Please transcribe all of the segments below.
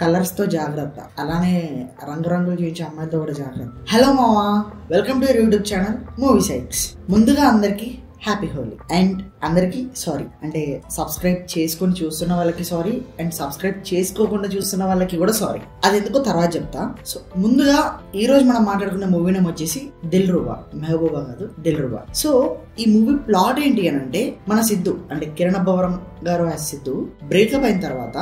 Colours తో జాగ్రత్త, అలానే రంగురంగులు చూపించే అమ్మాయిలతో కూడా జాగ్రత్త. హలో మావా, welcome to your YouTube channel movie sites. ముందుగా అందరికి హ్యాపీ హోలీ అండ్ అందరికి సారీ. అంటే సబ్స్క్రైబ్ చేసుకొని చూస్తున్న వాళ్ళకి సారీ అండ్ సబ్స్క్రైబ్ చేసుకోకుండా చూస్తున్న వాళ్ళకి కూడా సారీ. అది ఎందుకో తర్వాత చెప్తా. సో ముందుగా ఈ రోజు మనం మాట్లాడుకున్న మూవీ నేమ్ వచ్చేసి దిల్ రూబా. మెహబూబా కాదు, దిల్ రూబా. సో ఈ మూవీ ప్లాట్ ఏంటి అని అంటే, మన సిద్ధు అంటే కిరణ్ అబ్బవరం గారు సిద్ధు బ్రేకప్ అయిన తర్వాత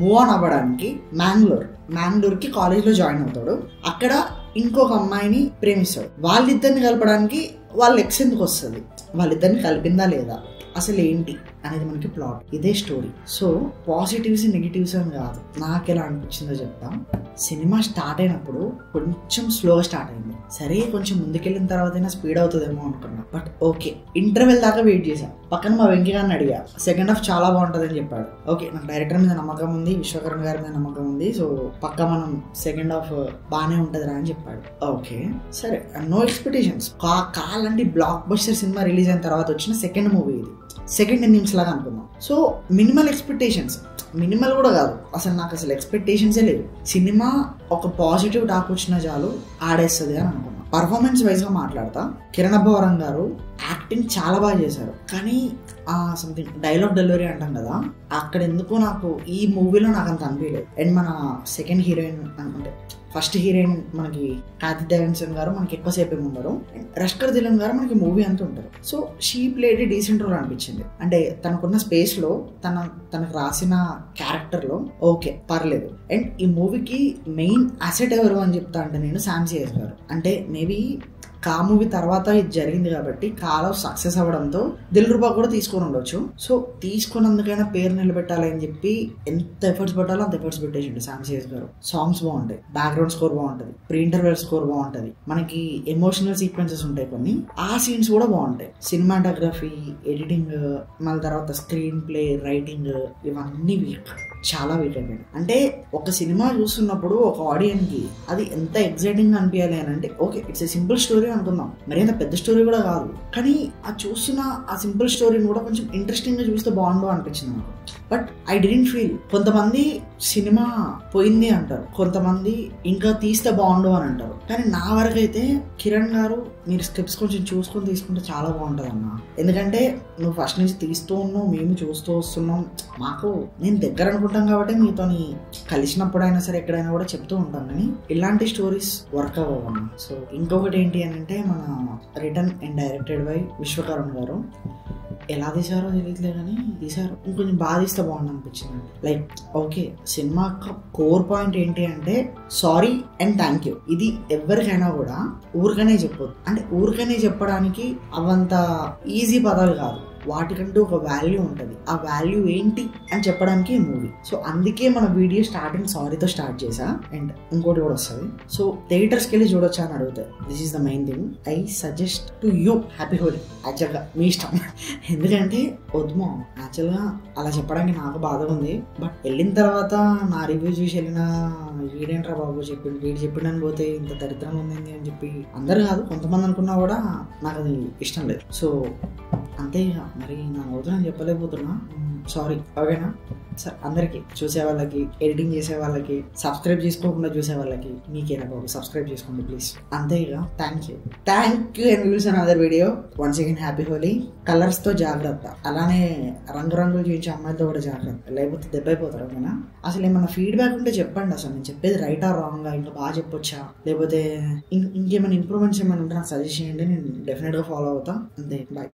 మూవ్ ఆన్ అవ్వడానికి మ్యాంగ్లూర్ కి కాలేజ్ లో జాయిన్ అవుతాడు. అక్కడ ఇంకొక అమ్మాయిని ప్రేమిస్తాడు. వాళ్ళిద్దరిని కలపడానికి వాళ్ళ ఎక్స్ ఎందుకు వస్తుంది, వాళ్ళిద్దరిని కలిపిందా లేదా, అసలు ఏంటి అనేది మనకి ప్లాట్. ఇదే స్టోరీ. సో పాజిటివ్స్ నెగిటివ్స్ అని కాదు, నాకు ఎలా అనిపించిందో చెప్తాం. సినిమా స్టార్ట్ అయినప్పుడు కొంచెం స్లోగా స్టార్ట్ అయింది. సరే కొంచెం ముందుకెళ్ళిన తర్వాత స్పీడ్ అవుతుందేమో అనుకున్నా, బట్ ఓకే. ఇంటర్వెల్ దాకా వెయిట్ చేశాను. పక్కన మా వెంకీ గారిని అడిగా, సెకండ్ హాఫ్ చాలా బాగుంటుంది అని చెప్పాడు. ఓకే, నాకు డైరెక్టర్ మీద నమ్మకం ఉంది, విశ్వకరణ్ గారి మీద నమ్మకం ఉంది. సో పక్క మనం సెకండ్ హాఫ్ బాగానే ఉంటదిరా అని చెప్పాడు. ఓకే సరే, నో ఎక్స్పెక్టేషన్స్. కాలంటే బ్లాక్ బస్టర్ సినిమా రిలీజ్ అయిన తర్వాత వచ్చిన సెకండ్ మూవీ ఇది, సెకండ్ ఇన్నింగ్స్ లాగా అనుకున్నాం. సో మినిమల్ ఎక్స్పెక్టేషన్స్, మినిమల్ కూడా కాదు, నాకు అసలు ఎక్స్పెక్టేషన్సే లేవు. సినిమా ఒక పాజిటివ్ టాక్ వచ్చినా చాలు ఆడేస్తుంది అని అనుకున్నాం. పర్ఫార్మెన్స్ వైజ్ గా మాట్లాడతా, కిరణ్ అబ్బవరం గారు యాక్టింగ్ చాలా బాగా చేశారు. కానీ సంథింగ్ డైలాగ్ డెలివరీ అంటాం కదా, అక్కడ ఎందుకో నాకు ఈ మూవీలో నాకు అంత అనిపించలేదు. అండ్ మన సెకండ్ హీరోయిన్ అంటే ఫస్ట్ హీరోయిన్ మనకి కార్తీ దేవన్సన్ గారు మనకి ఎక్కువసేపు ఉన్నారు. రష్కర్ దిలన్ గారు మనకి మూవీ అంతా ఉంటారు. So she played decent role అనిపించింది. అంటే తనకున్న స్పేస్ లో తనకు రాసిన క్యారెక్టర్ లో ఓకే పర్లేదు. అండ్ ఈ మూవీకి మెయిన్ అసెట్ ఎవరు అని చెప్తా అంటే నేను శామ్ సిఎస్ గారు. అంటే మేబీ కా మూవీ తర్వాత ఇది జరిగింది కాబట్టి కాలో సక్సెస్ అవ్వడంతో దిల్ రూబా కూడా తీసుకొని ఉండొచ్చు. సో తీసుకున్నందుకైనా పేరు నిలబెట్టాలి అని చెప్పి ఎంత ఎఫర్ట్స్ పెట్టాలో అంత ఎఫర్ట్స్ పెట్టేసిండు శామ్ సిఎస్ గారు. సాంగ్స్ బాగుంటాయి, బ్యాక్గ్రౌండ్ స్కోర్ బాగుంటది, ప్రీ ఇంటర్వెల్ స్కోర్ బాగుంటది, మనకి ఎమోషనల్ సీక్వెన్సెస్ ఉంటాయి కొన్ని, ఆ సీన్స్ కూడా బాగుంటాయి. సినిమాటోగ్రఫీ, ఎడిటింగ్, మళ్ళీ తర్వాత స్క్రీన్ ప్లే, రైటింగ్ ఇవన్నీ వీక్, చాలా వీక్ అయిపోయింది. అంటే ఒక సినిమా చూస్తున్నప్పుడు ఒక ఆడియన్స్ కి అది ఎంత ఎక్సైటింగ్ అనిపించాలి అని అంటే, okay it's a simple story అనుకుందాం, మరి అంత పెద్ద స్టోరీ కూడా కాదు, కానీ ఆ చూస్తున్న ఆ సింపుల్ స్టోరీని కూడా కొంచెం ఇంట్రెస్టింగ్ గా చూస్తే బాగుండు అనిపించింది నాకు. But I didn't feel. కొంతమంది సినిమా పోయింది అంటారు, కొంతమంది ఇంకా తీస్తే బాగుండు అని అంటారు. కానీ నా వరకు అయితే కిరణ్ గారు మీరు స్క్రిప్ట్స్ కొంచెం చూసుకొని తీసుకుంటే చాలా బాగుంటది అన్న. ఎందుకంటే నువ్వు ఫస్ట్ నుంచి తీస్తూ ఉన్నావు, మేము చూస్తూ వస్తున్నాం, మాకు నేను దగ్గర అనుకుంటాం కాబట్టి మీతో కలిసినప్పుడైనా సరే ఎక్కడైనా కూడా చెప్తూ ఉంటాం. కానీ ఇలాంటి స్టోరీస్ వర్క్ అవ్వవు. సో ఇంకొకటి ఏంటి అని అంటే, మన రిటర్న్ అండ్ డైరెక్టెడ్ బై విశ్వకరణ్ గారు ఎలా తీసారో తెలియట్లే కానీ తీసారు. ఇంకొంచెం బాగా తీస్తే బాగుంది అనిపించింది. Like okay, cinema core point ఏంటి అంటే సారీ అండ్ థ్యాంక్ యూ. ఇది ఎవరికైనా కూడా ఊరికనే చెప్పొద్దు. అంటే ఊరికనే చెప్పడానికి అవంత ఈజీ పదాలు కాదు, వాటికంటూ ఒక వాల్యూ ఉంటుంది. ఆ వాల్యూ ఏంటి అని చెప్పడానికి ఈ మూవీ. సో అందుకే మన వీడియో స్టార్టింగ్ సారీతో స్టార్ట్ చేసా. అండ్ ఇంకోటి కూడా వస్తుంది. సో థియేటర్స్కి వెళ్ళి చూడొచ్చా అని అడుగుతారు. This is the main thing. I suggest to you happy Holi. యాక్చువల్గా మీ ఇష్టం, ఎందుకంటే వద్దుమో యాక్చువల్గా అలా చెప్పడానికి నాకు బాధ ఉంది. బట్ వెళ్ళిన తర్వాత నా రివ్యూ చూసి వెళ్ళిన వీడేంట్రా బాబు చెప్పిండు, వీడు చెప్పిండని పోతే ఇంత దరిద్రంగా ఉంది అని చెప్పి అందరు కాదు కొంతమంది అనుకున్నా కూడా నాకు అది ఇష్టం లేదు. సో అంతే. మరి నా అవుతుందని చెప్పలేకపోతున్నా, సారీ. ఓకేనా సార్, అందరికి చూసే వాళ్ళకి, ఎడిటింగ్ చేసే వాళ్ళకి, సబ్స్క్రైబ్ చేసుకోకుండా చూసే వాళ్ళకి మీకేనా బాబు సబ్స్క్రైబ్ చేసుకోండి ప్లీజ్. అంతే ఇక. Thank you and views on other video. Once again happy Holi. Colours తో జాగ్రత్త, అలానే రంగురంగులు చూపించే అమ్మాయిలతో కూడా జాగ్రత్త, లేకపోతే దెబ్బ అయిపోతారు. ఓకేనా? అసలు ఏమన్నా ఫీడ్బ్యాక్ ఉంటే చెప్పండి. అసలు నేను చెప్పేది రైట్ ఆర్ రాంగ్ గా, ఇంకా బాగా చెప్పొచ్చా, లేకపోతే ఇంకేమైనా ఇంప్రూవ్మెంట్స్ ఏమైనా ఉంటే నాకు సజెస్ట్ చేయండి, నేను డెఫినెట్ గా ఫాలో అవుతా. అంతే, బాయ్.